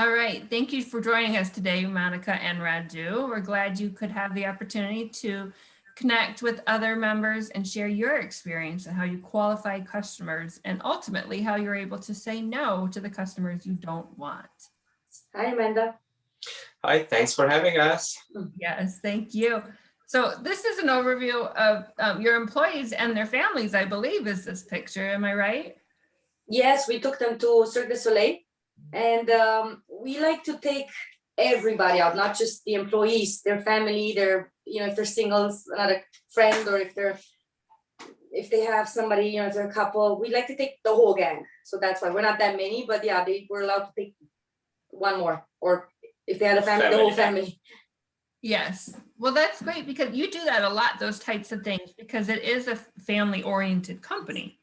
All right. Thank you for joining us today, Monika and Radu. We're glad you could have the opportunity to connect with other members and share your experience and how you qualify customers and ultimately how you're able to say no to the customers you don't want. Hi, Amanda. Hi, thanks for having us. Yes, thank you. So this is an overview of your employees and their families, I believe, is this picture. Am I right? Yes, we took them to Cirque du Soleil, and we like to take everybody out, not just the employees, their family, their, if they're singles, another friend, or if they have somebody, if they're a couple, we like to take the whole gang. So that's why we're not that many, but yeah, they were allowed to take one more, or if they had a family, the whole family. Yes. Well, that's great because you do that a lot, those types of things, because it is a family-oriented company.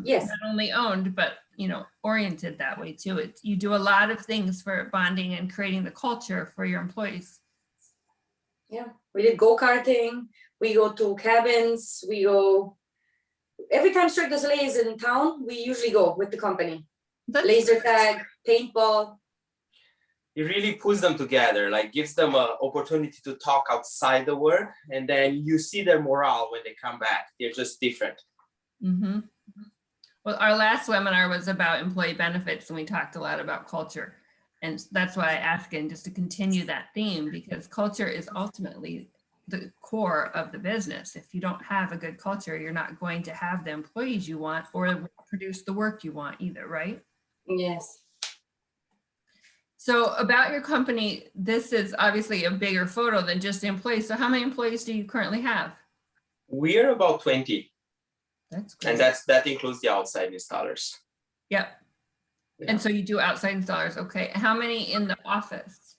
Yes. Not only owned, but, oriented that way too. You do a lot of things for bonding and creating the culture for your employees. Yeah, we did go-karting, we go to cabins, we go, every time Cirque du Soleil is in town, we usually go with the company. Laser tag, paintball. It really puts them together, like gives them an opportunity to talk outside the work, and then you see their morale when they come back. They're just different. Mm-hmm. Well, our last webinar was about employee benefits, and we talked a lot about culture. And that's why I asked in just to continue that theme, because culture is ultimately the core of the business. If you don't have a good culture, you're not going to have the employees you want or produce the work you want either, right? Yes. So about your company, this is obviously a bigger photo than just the employees. So how many employees do you currently have? We're about 20. That's great. And that includes the outside installers. Yep. Yeah. And so you do outside installers. Okay. How many in the office?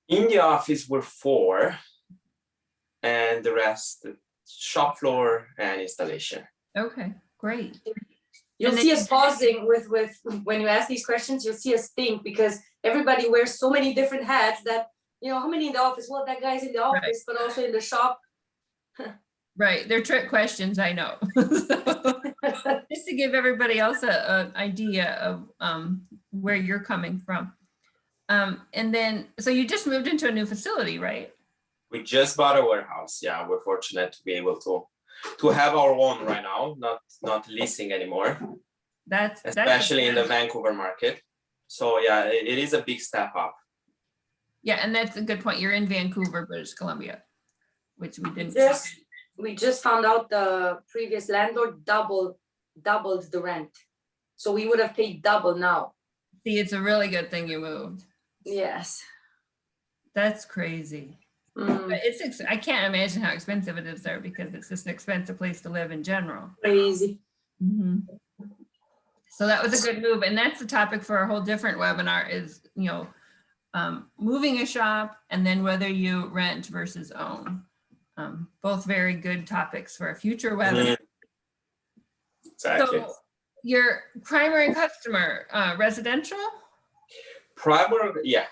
In the office, we're 4. And the rest, shop floor and installation. Okay, great. You'll see us pausing with when you ask these questions, you'll see us think, because everybody wears so many different hats that, how many in the office? Well, that guy's in the office, right, but also in the shop. Right, they're trick questions, I know. Just to give everybody else an idea of where you're coming from. And then, so you just moved into a new facility, right? We just bought a warehouse. Yeah, we're fortunate to be able to have our own right now, not leasing anymore. That's especially in the Vancouver market. So yeah, it is a big step up. Yeah, and that's a good point. You're in Vancouver, British Columbia, which we didn't. We just found out the previous landlord doubled the rent, so we would have paid double now. See, it's a really good thing you moved. Yes. That's crazy. But I can't imagine how expensive it is there, because it's just an expensive place to live in general. Crazy. Mm-hmm. So that was a good move. And that's the topic for a whole different webinar is, moving a shop and then whether you rent versus own. Both very good topics for a future webinar. Exactly. So your primary customer, residential? Primary, yeah.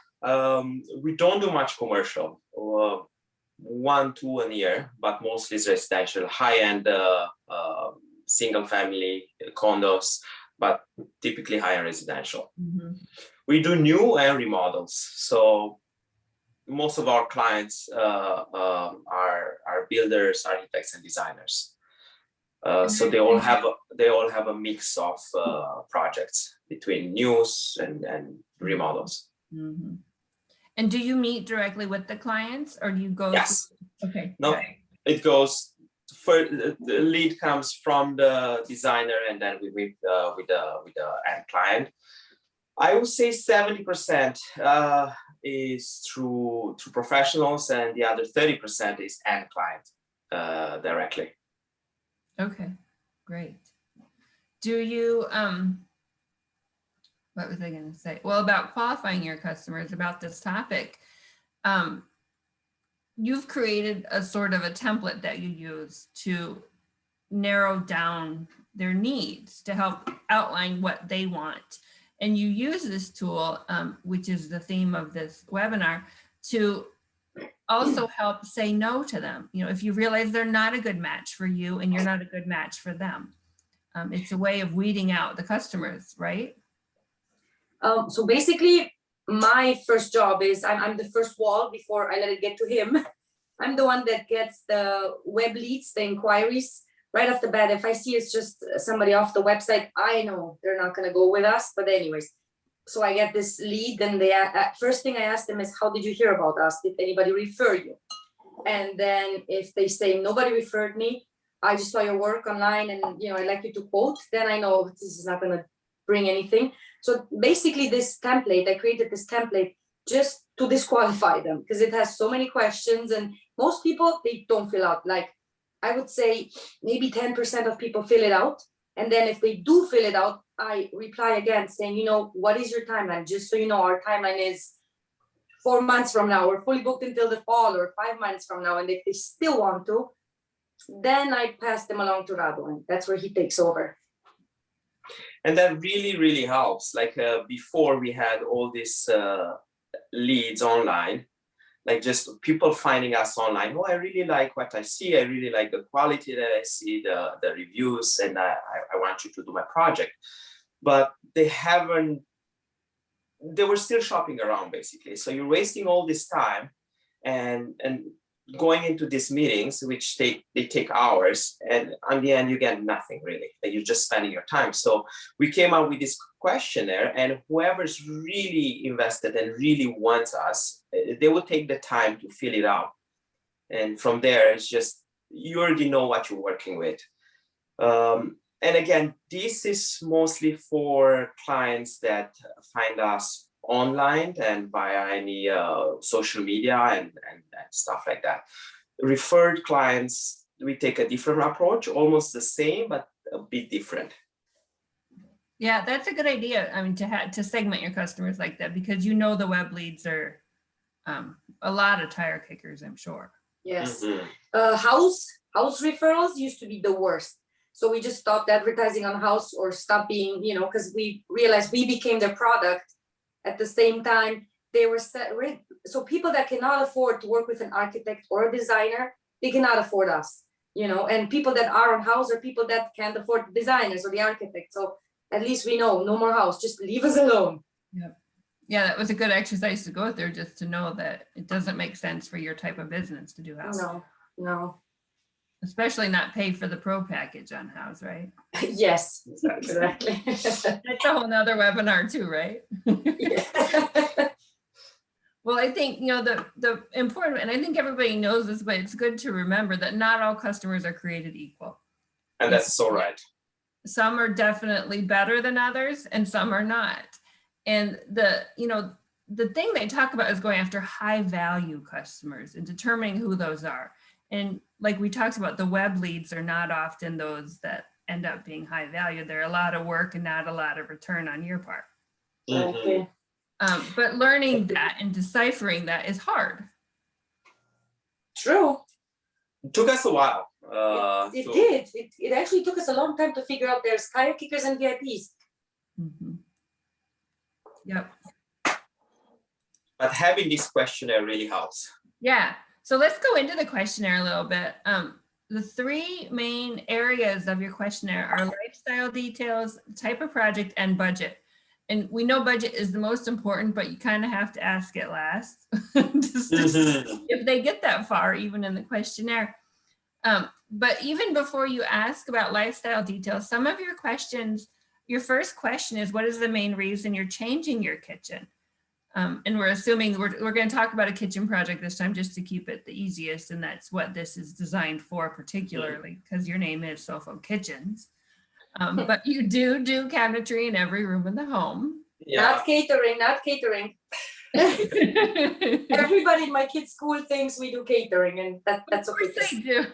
We don't do much commercial. 1, 2 a year, but mostly it's residential, high-end single family condos, but typically high-end residential. Mm-hmm. We do new and remodels. So most of our clients are builders, architects, and designers. So they all have a mix of projects between news and remodels. Mm-hmm. And do you meet directly with the clients, or do you go? Yes. Okay. No, it goes for the lead comes from the designer, and then we meet with the end client. I would say 70% is through professionals, and the other 30% is end client directly. Okay, great. Do you what was I going to say? Well, about qualifying your customers, about this topic, you've created a sort of a template that you use to narrow down their needs, to help outline what they want. And you use this tool, which is the theme of this webinar, to also help say no to them. If you realize they're not a good match for you and you're not a good match for them. It's a way of weeding out the customers, right? So basically, my first job is I'm the first wall before I let it get to him. I'm the one that gets the web leads, the inquiries right off the bat. If I see it's just somebody off the website, I know they're not going to go with us. But anyways, so I get this lead, and they first thing I ask them is, how did you hear about us? Did anybody refer you? And then if they say nobody referred me, I just saw your work online, and I'd like you to quote, then I know this is not going to bring anything. So basically this template, I created this template just to disqualify them, because it has so many questions, and most people, they don't fill out. Like, I would say maybe 10% of people fill it out. And then if they do fill it out, I reply again saying, what is your timeline? Just so you know, our timeline is 4 months from now. We're fully booked until the fall, or 5 months from now. And if they still want to, then I pass them along to Radu, and that's where he takes over. And that really, really helps. Like before we had all these leads online, like just people finding us online. Oh, I really like what I see. I really like the quality that I see, the reviews, and I want you to do my project. But they were still shopping around basically. So you're wasting all this time and going into these meetings, which they take hours, and on the end you get nothing really. You're just spending your time. So we came up with this questionnaire, and whoever's really invested and really wants us, they will take the time to fill it out. And from there, it's just, you already know what you're working with. And again, this is mostly for clients that find us online and via any social media and stuff like that. Referred clients, we take a different approach, almost the same, but a bit different. Yeah, that's a good idea. I mean, to segment your customers like that, because the web leads are a lot of tire kickers, I'm sure. Yes. Mm-hmm. House referrals used to be the worst. So we just stopped advertising on house, or stopped being, because we realized we became their product. At the same time, they were so people that cannot afford to work with an architect or a designer, they cannot afford us, and people that are on house are people that can't afford the designers or the architects. So at least we know, no more house, just leave us alone. Yeah, that was a good exercise to go through, just to know that it doesn't make sense for your type of business to do house. No. Especially not pay for the pro package on house, right? Yes, exactly. That's a whole nother webinar too, right? Yeah. Well, I think, the important, and I think everybody knows this, but it's good to remember that not all customers are created equal. And that's so right. Some are definitely better than others, and some are not. And the thing they talk about is going after high value customers and determining who those are. And like we talked about, the web leads are not often those that end up being high value. They're a lot of work and not a lot of return on your part. Okay. But learning that and deciphering that is hard. True. It took us a while. It did. It actually took us a long time to figure out there's tire kickers and VIPs. Mm-hmm. Yep. But having this questionnaire really helps. Yeah. So let's go into the questionnaire a little bit. The three main areas of your questionnaire are lifestyle details, type of project, and budget. And we know budget is the most important, but you kind of have to ask it last. If they get that far, even in the questionnaire. But even before you ask about lifestyle details, some of your questions, your first question is, what is the main reason you're changing your kitchen? And we're assuming we're going to talk about a kitchen project this time, just to keep it the easiest. And that's what this is designed for, particularly because your name is Sofo Kitchens. But you do cabinetry in every room in the home. Yeah. Not catering. Everybody in my kids' school thinks we do catering, and that's okay. Of course they do.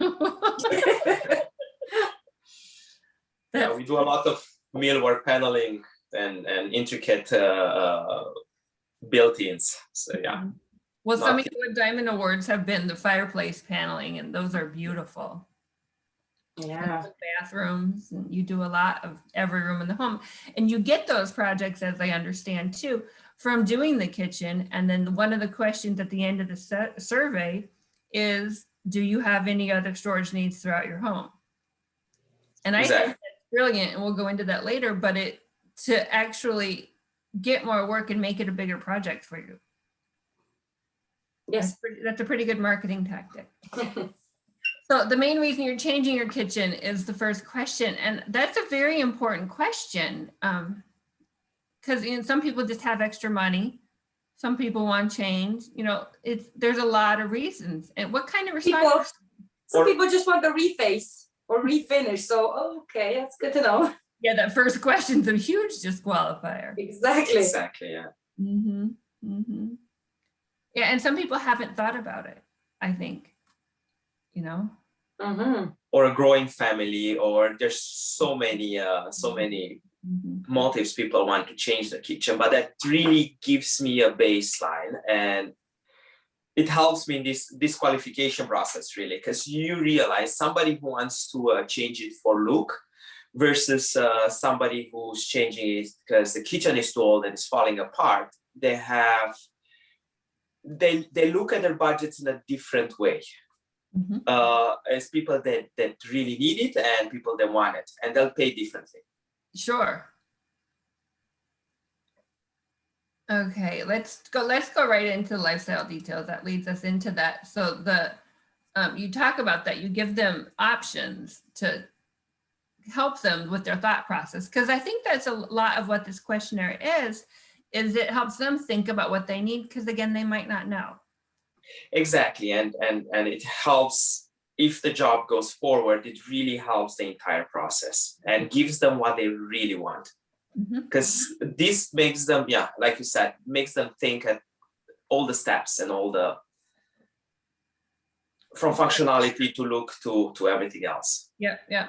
Yeah, we do a lot of millwork paneling and intricate built-ins. So yeah. Well, some of your Diamond Awards have been the fireplace paneling, and those are beautiful. Yeah. Bathrooms, and you do a lot of every room in the home, and you get those projects, as I understand too, from doing the kitchen. And then one of the questions at the end of the survey is, do you have any other storage needs throughout your home? And I think that's brilliant, and we'll go into that later, but to actually get more work and make it a bigger project for you. Yes. That's a pretty good marketing tactic. So the main reason you're changing your kitchen is the first question. And that's a very important question. Because some people just have extra money. Some people want change. There's a lot of reasons. And what kind of response? Some people just want the reface or refinish. So, okay, that's good to know. Yeah, that first question's a huge disqualifier. Exactly. Exactly, yeah. Mm-hmm. Mm-hmm. Yeah, and some people haven't thought about it, I think. Mm-hmm. Or a growing family, or there's so many Mm-hmm. motives people want to change the kitchen, but that really gives me a baseline, and it helps me in this disqualification process, really, because you realize somebody who wants to change it for look versus somebody who's changing it because the kitchen is too old and it's falling apart. They look at their budgets in a different way. Mm-hmm. As people that really need it and people that want it, and they'll pay differently. Sure. Okay, let's go right into lifestyle details. That leads us into that. So you talk about that, you give them options to help them with their thought process, because I think that's a lot of what this questionnaire is it helps them think about what they need, because again, they might not know. Exactly, and it helps if the job goes forward. It really helps the entire process and gives them what they really want, because this makes them, like you said, makes them think at all the steps and all the from functionality to look to everything else. Yeah.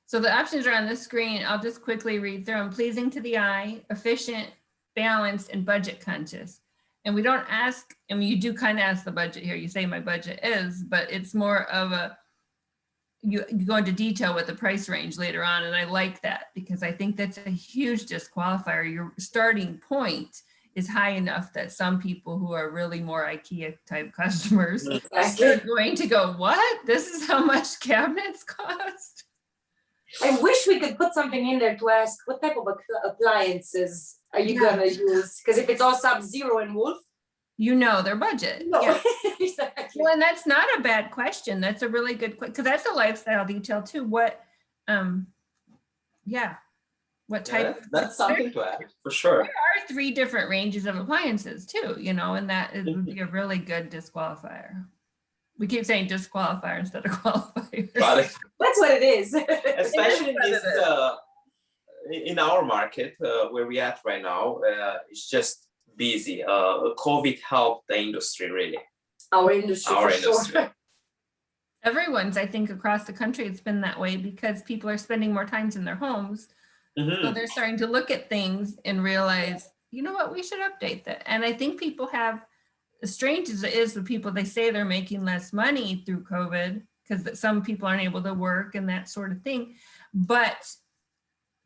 So the options are on the screen. I'll just quickly read through them. Pleasing to the eye, efficient, balanced, and budget conscious. And we don't ask, I mean, you do kind of ask the budget here. You say my budget is, but it's more of you go into detail with the price range later on. And I like that, because I think that's a huge disqualifier. Your starting point is high enough that some people who are really more IKEA type customers are going to go, what? This is how much cabinets cost? I wish we could put something in there to ask what type of appliances are you gonna use? Because if it's all Sub-Zero and Wolf, their budget. No. Yeah. Exactly. Well, and that's not a bad question. That's a really good question, because that's a lifestyle detail too. What type? That's something to add for sure. There are 3 different ranges of appliances too, and that would be a really good disqualifier. We keep saying disqualifier instead of qualifier. But that's what it is. Especially in our market where we at right now, it's just busy. COVID helped the industry, really. Our industry. Sure. Everyone's, I think, across the country, it's been that way, because people are spending more times in their homes. So they're starting to look at things and realize, you know what, we should update that. And I think people have, as strange as it is, the people, they say they're making less money through COVID because some people aren't able to work and that sort of thing. But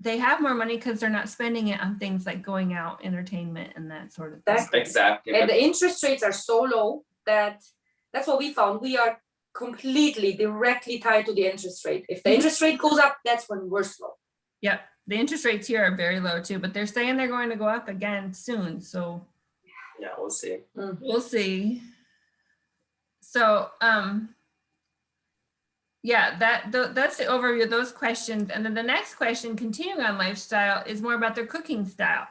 they have more money because they're not spending it on things like going out, entertainment, and that sort of thing. Exactly. And the interest rates are so low that that's what we found. We are completely directly tied to the interest rate. If the interest rate goes up, that's when we're slow. Yep. The interest rates here are very low too, but they're saying they're going to go up again soon. So yeah, we'll see. We'll see. So that's the overview of those questions. And then the next question, continuing on lifestyle, is more about their cooking style.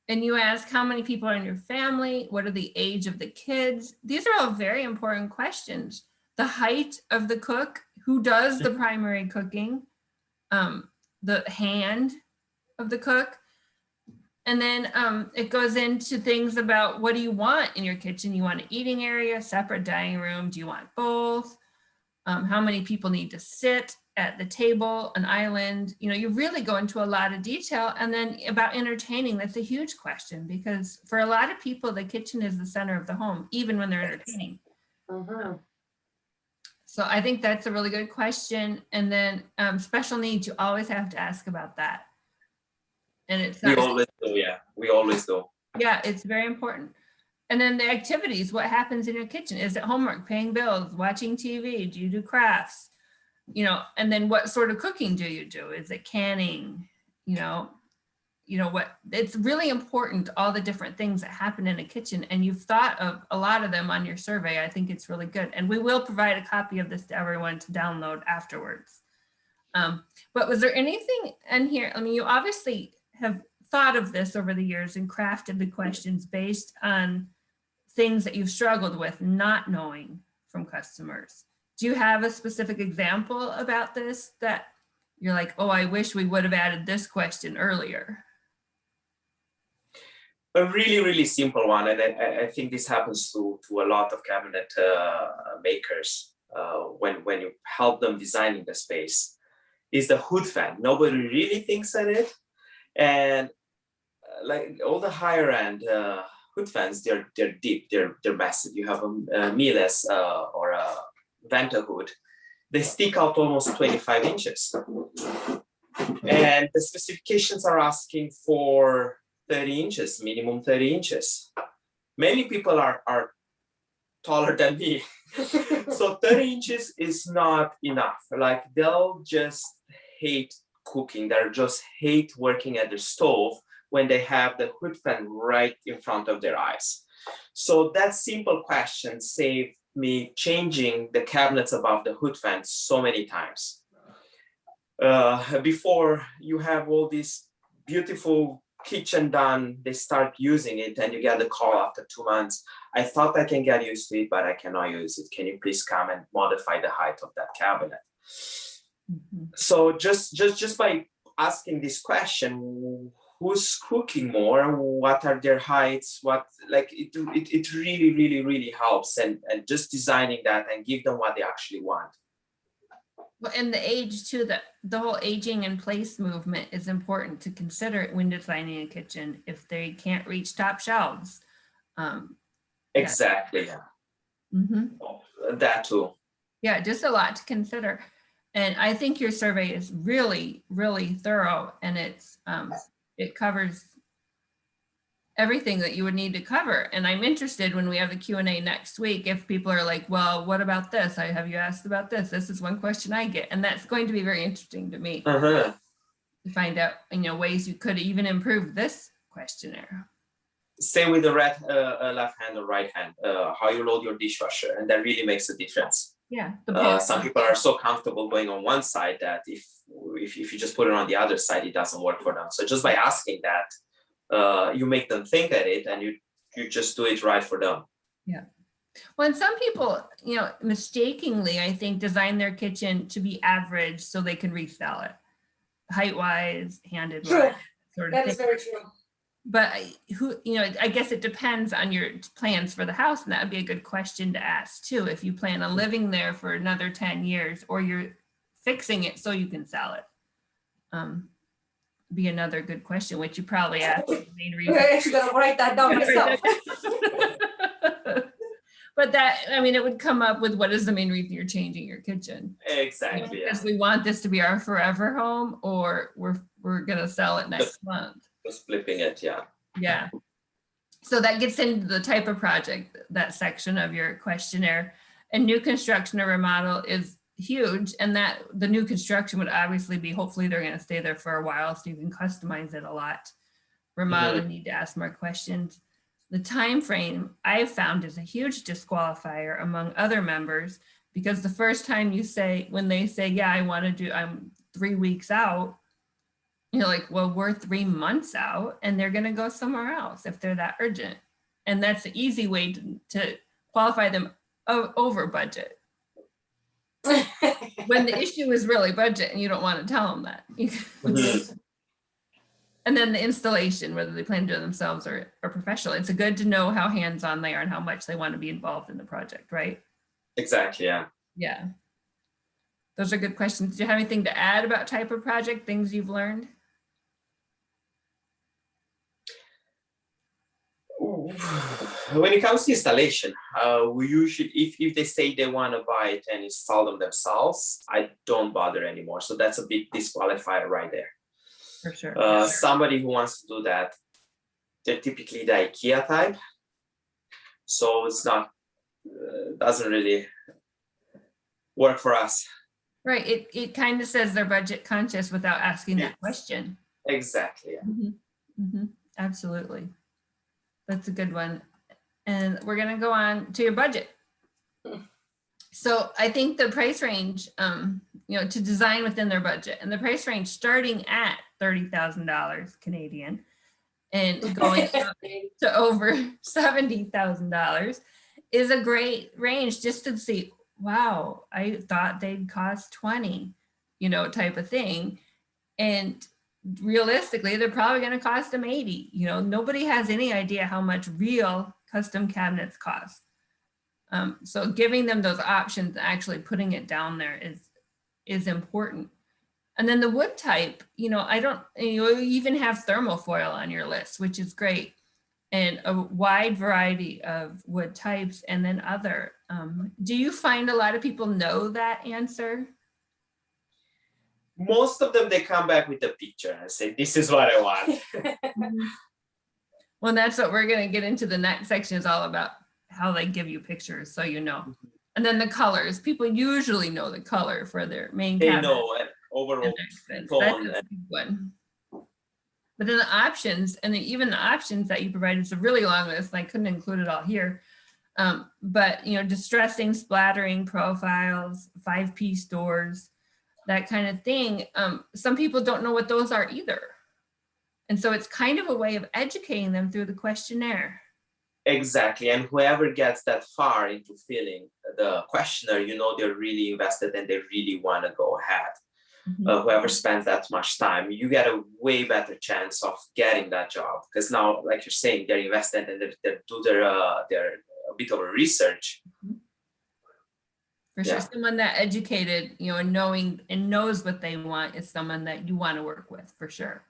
And you ask how many people are in your family, what are the age of the kids? These are all very important questions. The height of the cook, who does the primary cooking, the hand of the cook. And then it goes into things about, what do you want in your kitchen? You want an eating area, separate dining room? Do you want both? How many people need to sit at the table, an island? You really go into a lot of detail. And then about entertaining, that's a huge question, because for a lot of people, the kitchen is the center of the home, even when they're entertaining. So I think that's a really good question. And then special needs, you always have to ask about that. And it's we always do, yeah. We always do. Yeah, it's very important. And then the activities, what happens in your kitchen? Is it homework, paying bills, watching TV? Do you do crafts? And then what sort of cooking do you do? Is it canning? you know, what it's really important, all the different things that happen in a kitchen, and you've thought of a lot of them on your survey. I think it's really good. And we will provide a copy of this to everyone to download afterwards. But was there anything in here? I mean, you obviously have thought of this over the years and crafted the questions based on things that you've struggled with not knowing from customers. Do you have a specific example about this that you're like, oh, I wish we would have added this question earlier? A really, really simple one, and I think this happens to a lot of cabinet makers when you help them designing the space, is the hood fan. Nobody really thinks at it, and like all the higher end hood fans, they're deep, they're massive. You have a Miele or a Venta hood. They stick out almost 25 inches, and the specifications are asking for 30 inches, minimum 30 inches. Many people are taller than me. So 30 inches is not enough. Like they'll just hate cooking. They'll just hate working at the stove when they have the hood fan right in front of their eyes. So that simple question saved me changing the cabinets above the hood fan so many times. Before you have all this beautiful kitchen done, they start using it and you get the call after 2 months. I thought I can get used to it, but I cannot use it. Can you please come and modify the height of that cabinet? Mm-hmm. So just by asking this question, who's cooking more? What are their heights? What, like it really helps, and just designing that and give them what they actually want. Well, and the age too, the whole aging in place movement is important to consider when designing a kitchen if they can't reach top shelves. Exactly. Yeah. Mm-hmm. That too. Yeah, just a lot to consider. And I think your survey is really thorough, and it covers everything that you would need to cover. And I'm interested when we have the Q&A next week, if people are like, well, what about this? Have you asked about this? This is one question I get. And that's going to be very interesting to me to find out, ways you could even improve this questionnaire. Same with the left hand or right hand, how you load your dishwasher. And that really makes a difference. Yeah. Some people are so comfortable going on one side that if you just put it on the other side, it doesn't work for them. So just by asking that, you make them think at it, and you just do it right for them. Yeah. Well, and some people, mistakenly, I think, design their kitchen to be average so they can resell it, height-wise, handed-wise, sort of that thing. Is very true. But I guess it depends on your plans for the house, and that would be a good question to ask too. If you plan on living there for another 10 years, or you're fixing it so you can sell it. Be another good question, which you probably asked the main reason. I actually gotta write that down myself. But it would come up with what is the main reason you're changing your kitchen. Exactly. Because we want this to be our forever home, or we're gonna sell it next month. Just flipping it, yeah. Yeah. So that gets into the type of project, that section of your questionnaire. And new construction or remodel is huge, and that the new construction would obviously be, hopefully they're going to stay there for a while, so you can customize it a lot. Remodel, need to ask more questions. The time frame I've found is a huge disqualifier among other members, because the first time when they say, yeah, I'm 3 weeks out, you're like, well, we're 3 months out, and they're going to go somewhere else if they're that urgent. And that's the easy way to qualify them over budget. When the issue is really budget, and you don't want to tell them that. And then the installation, whether they plan to do it themselves or professional, it's good to know how hands-on they are and how much they want to be involved in the project, right? Exactly, yeah. Yeah. Those are good questions. Do you have anything to add about type of project, things you've learned? When it comes to installation, we usually, if they say they want to buy it and install them themselves, I don't bother anymore. So that's a big disqualifier right there. For sure. Somebody who wants to do that, they're typically the IKEA type. So it's not, doesn't really work for us. Right. It kind of says they're budget conscious without asking that question. Exactly. Yeah. Absolutely. That's a good one. And we're going to go on to your budget. So I think the price range, to design within their budget, and the price range starting at $30,000 Canadian and going up to over $70,000 is a great range, just to see, wow, I thought they'd cost 20, type of thing. And realistically, they're probably going to cost them 80. Nobody has any idea how much real custom cabinets cost. So giving them those options, actually putting it down there is important. And then the wood type, you even have thermofoil on your list, which is great. And a wide variety of wood types, and then other. Do you find a lot of people know that answer? Most of them, they come back with a picture and say, this is what I want. Well, that's what we're going to get into. The next section is all about how they give you pictures, so And then the colors. People usually know the color for their main cabinet. They know it overall. That's a big one. But then the options, and even the options that you provide, it's a really long list, and I couldn't include it all here. But distressing, splattering profiles, 5-piece doors, that kind of thing. Some people don't know what those are either. And so it's kind of a way of educating them through the questionnaire. Exactly. And whoever gets that far into filling the questionnaire, they're really invested and they really want to go ahead. Whoever spends that much time, you get a way better chance of getting that job, because now, like you're saying, they're invested and they do their a bit of a research. For sure, someone that educated, and knowing and knows what they want is someone that you want to work with, for sure.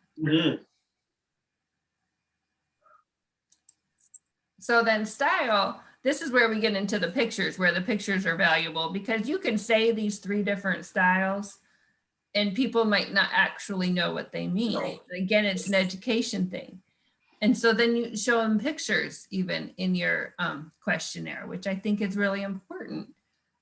So then style, this is where we get into the pictures, where the pictures are valuable, because you can say these 3 different styles and people might not actually know what they mean. No. Again, it's an education thing. And so then you show them pictures even in your questionnaire, which I think is really important,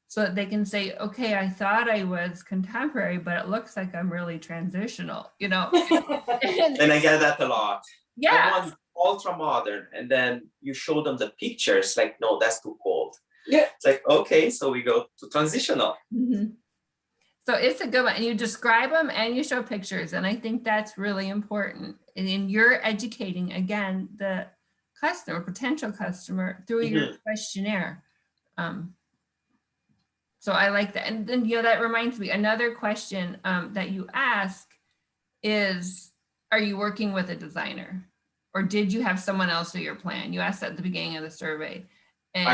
so that they can say, okay, I thought I was contemporary, but it looks like I'm really transitional, And I get that a lot. Yeah. I want ultra modern, and then you show them the pictures, like, no, that's too cold. Yeah. It's like, okay, so we go to transitional. So it's a good one, and you describe them and you show pictures, and I think that's really important. And you're educating, again, the customer, potential customer, through your questionnaire. So I like that. And then, that reminds me, another question that you ask is, are you working with a designer? Or did you have someone else do your plan? You asked that at the beginning of the survey. And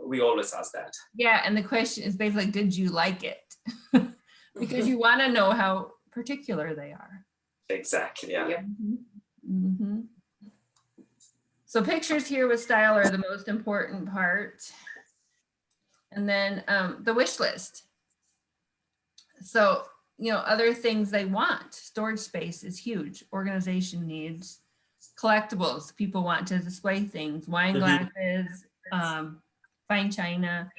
we always ask that. Yeah, and the question is basically, did you like it? Because you want to know how particular they are. Exactly, yeah. So pictures here with style are the most important part. And then the wish list. So, other things they want. Storage space is huge. Organization needs. Collectibles, people want to display things. Wine glasses, fine china,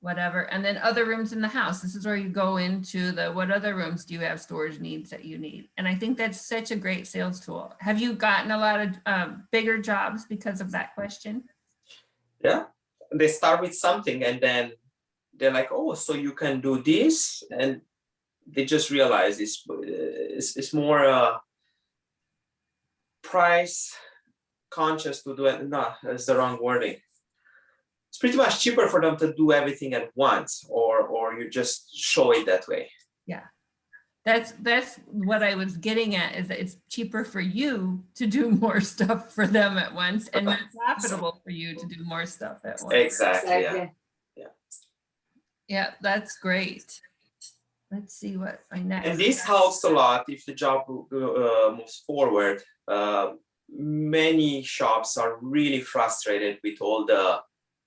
whatever. And then other rooms in the house. This is where you go into what other rooms do you have storage needs that you need? And I think that's such a great sales tool. Have you gotten a lot of bigger jobs because of that question? Yeah, they start with something and then they're like, oh, so you can do this, and they just realize it's more price conscious to do it. No, that's the wrong wording. It's pretty much cheaper for them to do everything at once, or you just show it that way. Yeah, that's what I was getting at, is that it's cheaper for you to do more stuff for them at once, and more profitable for you to do more stuff at once. Exactly. Yeah, that's great. Let's see what my next. And this helps a lot if the job moves forward. Many shops are really frustrated with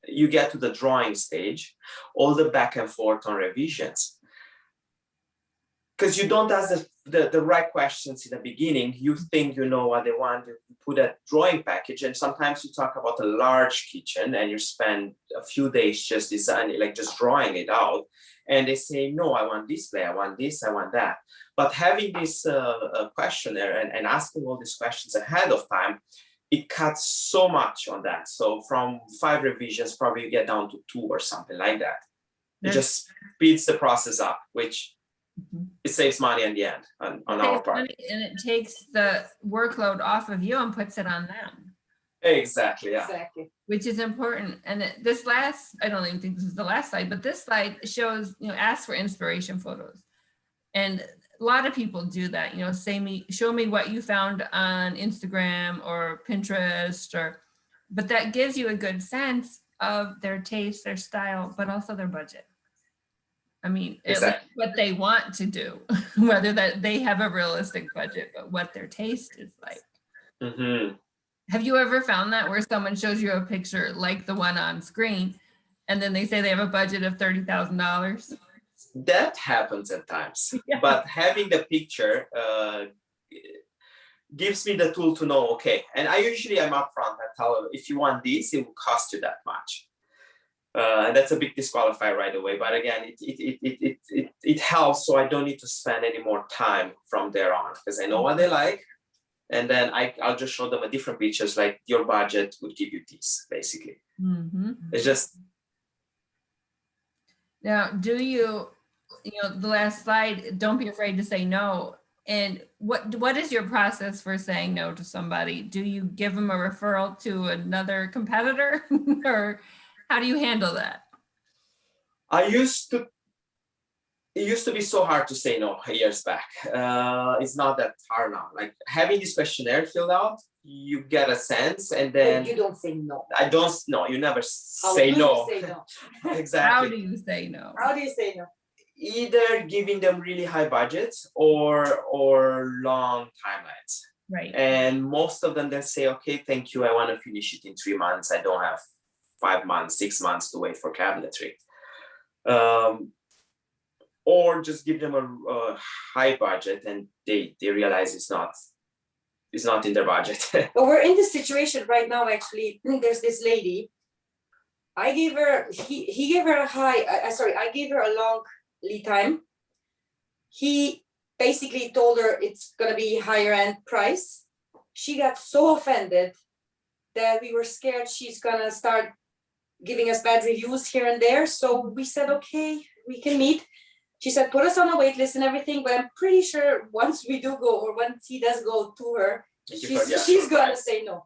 you get to the drawing stage, all the back and forth on revisions. Because you don't ask the right questions in the beginning. You think you know what they want, you put a drawing package, and sometimes you talk about a large kitchen and you spend a few days just designing, like just drawing it out. and they say, no, I want display, I want this, I want that. But having this questionnaire and asking all these questions ahead of time, it cuts so much on that. So from 5 revisions, probably you get down to 2 or something like that. It just speeds the process up, which it saves money in the end on our part. And it takes the workload off of you and puts it on them. Exactly, yeah. Exactly. Which is important. And this last, I don't even think this is the last slide, but this slide shows, ask for inspiration photos. And a lot of people do that, show me what you found on Instagram or Pinterest, but that gives you a good sense of their taste, their style, but also their budget. I mean, Exactly. what they want to do, whether that they have a realistic budget, but what their taste is like. Mm-hmm. Have you ever found that where someone shows you a picture like the one on screen, and then they say they have a budget of $30,000? That happens at times, Yeah. but having the picture gives me the tool to know, okay, and I'm upfront. I tell them, if you want this, it will cost you that much. And that's a big disqualifier right away. But again, it helps, so I don't need to spend any more time from there on, because I know what they like. And then I'll just show them a different pictures, like your budget would give you this, basically. Mm-hmm. It's just. Now, do you, the last slide, don't be afraid to say no. And what is your process for saying no to somebody? Do you give them a referral to another competitor or how do you handle that? It used to be so hard to say no years back. It's not that hard now. Like having this questionnaire filled out, you get a sense, and then you don't say no. I don't. No, you never How say do no. you say no? Exactly. How do you say no? How do you say no? Either giving them really high budgets or long timelines. Right. And most of them then say, okay, thank you. I want to finish it in 3 months. I don't have 5 months, 6 months to wait for cabinetry. Or just give them a high budget and they realize it's not in their budget. But we're in this situation right now, actually. There's this lady. I gave her, he gave her a I gave her a long lead time. He basically told her it's gonna be higher end price. She got so offended that we were scared she's gonna start giving us bad reviews here and there. So we said, okay, we can meet. She said, put us on a wait list and everything, but I'm pretty sure once we do go, or once he does go to her, she's gonna say no.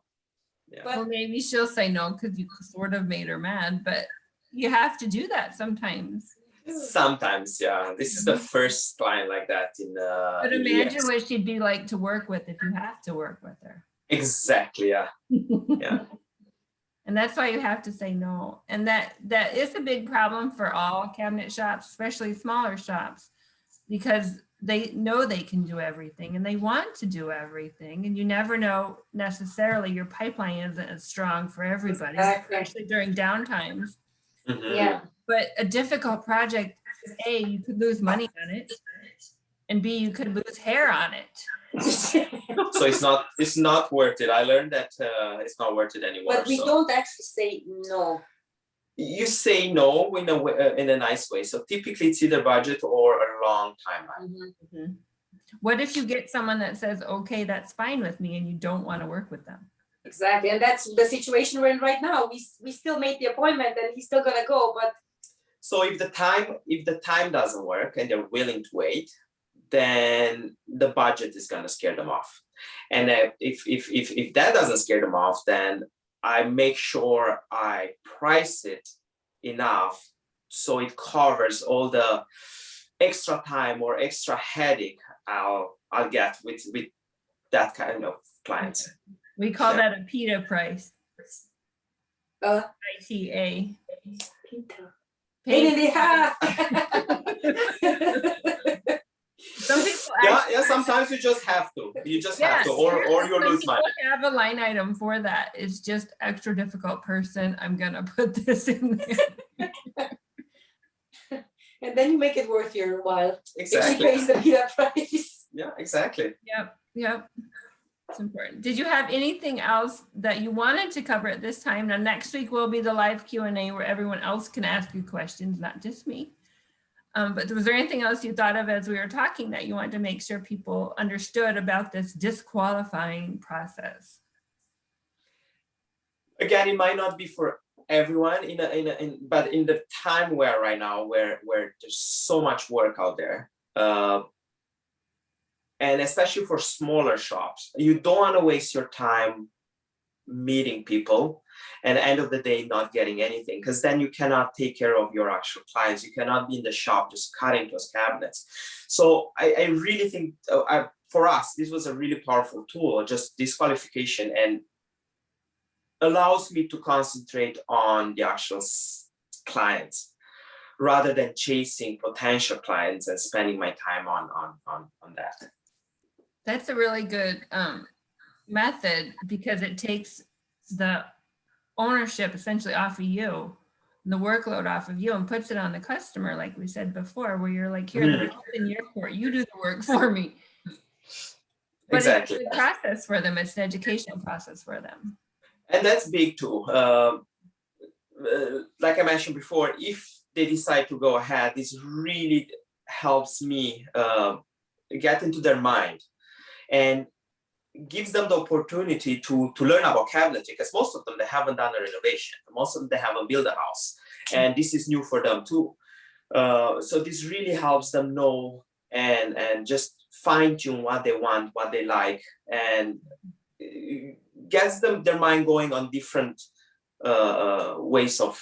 Yeah. But Well, maybe she'll say no because you sort of made her mad, but you have to do that sometimes. Sometimes, yeah. This is the first client like that in But in the imagine US. what she'd be like to work with if you have to work with her. Exactly, yeah. Yeah. And that's why you have to say no. And that is a big problem for all cabinet shops, especially smaller shops, because they know they can do everything and they want to do everything. And you never know necessarily your pipeline isn't as strong for everybody, Exactly. especially during downtimes. Mhm. yeah, But a difficult project, A, you could lose money on it, and B, you could lose hair on it. So it's not worth it. I learned that it's not worth it anymore. but we so. don't actually say no. You say no in a nice way. So typically it's either budget or a long timeline. Mhm. What if you get someone that says, okay, that's fine with me, and you don't want to work with them? Exactly, and that's the situation we're in right now. We still made the appointment, and he's still gonna go, but So if the time doesn't work and they're willing to wait, then the budget is gonna scare them off. And if that doesn't scare them off, then I make sure I price it enough so it covers all the extra time or extra headache I'll get with that kind of clients. We call that a PITA price. ITA. pain in the ass. Some people Yeah, sometimes you just have to. You just have to, or you lose money. I have a line item for that. It's just extra difficult person. I'm gonna put this in there. And then you make it worth your while. If she Exactly. pays the PITA price. Yeah, exactly. Yep. It's important. Did you have anything else that you wanted to cover at this time? Now, next week will be the live Q&A where everyone else can ask you questions, not just me. But was there anything else you thought of as we were talking that you wanted to make sure people understood about this disqualifying process? Again, it might not be for everyone but in the time we're right now, where there's so much work out there, and especially for smaller shops, you don't want to waste your time meeting people and end of the day not getting anything, because then you cannot take care of your actual clients. You cannot be in the shop just cutting those cabinets. So I really think for us, this was a really powerful tool, just disqualification, and allows me to concentrate on the actual clients rather than chasing potential clients and spending my time on that. That's a really good method, because it takes the ownership essentially off of you, and the workload off of you, and puts it on the customer, like we said before, where you're like, here, the ball's in your court, you do the work for me. But Exactly. it's a process for them. It's an educational process for them. And that's big too. Like I mentioned before, if they decide to go ahead, this really helps me get into their mind and gives them the opportunity to learn about cabinetry, because most of them, they haven't done a renovation. Most of them, they haven't built a house, and this is new for them too. So this really helps them know and just fine tune what they want, what they like, and gets them their mind going on different ways of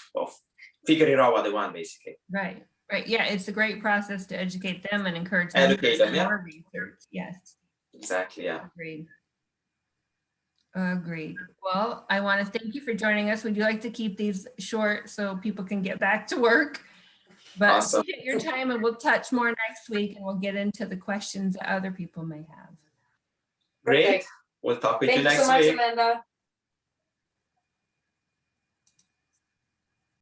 figuring out what they want, basically. Right. Yeah, it's a great process to educate them and encourage them to do more research. Yes. Exactly. Yeah. Agreed. Well, I want to thank you for joining us. Would you like to keep these short so people can get back to work? But awesome. Appreciate your time, and we'll touch more next week, and we'll get into the questions that other people may have. Great. We'll talk with you next week. Thank you so much, Amanda.